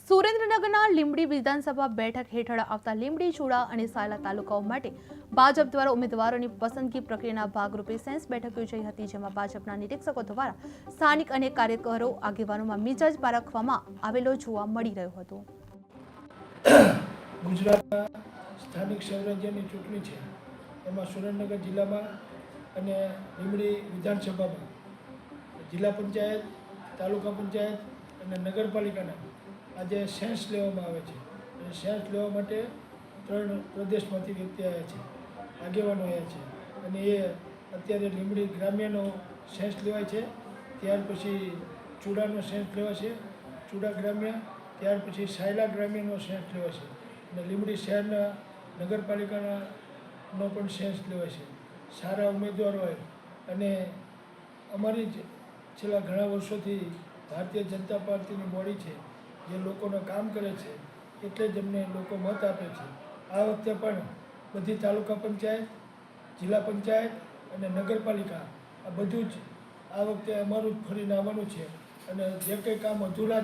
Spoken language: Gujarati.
સુરેન્દ્રનગરના લીંબડી વિધાનસભા બેઠક હેઠળ આવતા લીંબડી, ચુડા અને સાયલા તાલુકાઓ માટે ભાજપ દ્વારા ઉમેદવારોની પસંદગી પ્રક્રિયાના ભાગરૂપે સેન્સ બેઠક યોજાઈ હતી, જેમાં ભાજપના નિરીક્ષકો દ્વારા સ્થાનિક અને કાર્યકરો આગેવાનોમાં મિજાજ પારખવામાં આવેલો જોવા મળી રહ્યો હતો. ગુજરાતના સ્થાનિક સ્વરાજ્યની ચૂંટણી છે, એમાં સુરેન્દ્રનગર જિલ્લામાં અને લીંબડી વિધાનસભામાં જિલ્લા પંચાયત, તાલુકા પંચાયત અને નગરપાલિકાના આજે સેન્સ લેવામાં આવે છે. અને સેન્સ લેવા માટે 3 પ્રદેશમાંથી વ્યક્તિ આવ્યા છે, આગેવાનો આવ્યા છે. અને એ અત્યારે લીંબડી ગ્રામ્યનો સેન્સ લેવાય છે, ત્યાર પછી ચુડાનો સેન્સ લેવાશે, ચુડા ગ્રામ્ય, ત્યાર પછી સાયલા ગ્રામ્યનો સેન્સ લેવાશે અને લીંબડી શહેરના નગરપાલિકાનો પણ સેન્સ લેવાશે. સારા ઉમેદવારો હોય અને અમારી જ છેલ્લા ઘણા વર્ષોથી ભારતીય જનતા પાર્ટીની બોડી છે, જે લોકોનું કામ કરે છે, એટલે જ અમને લોકો મત આપે છે. આ વખતે પણ બધી તાલુકા પંચાયત, જિલ્લા પંચાયત અને નગરપાલિકા આ બધું જ આ વખતે અમારું જ ફરીને આવવાનું છે. અને જે કંઈ કામ અધૂરા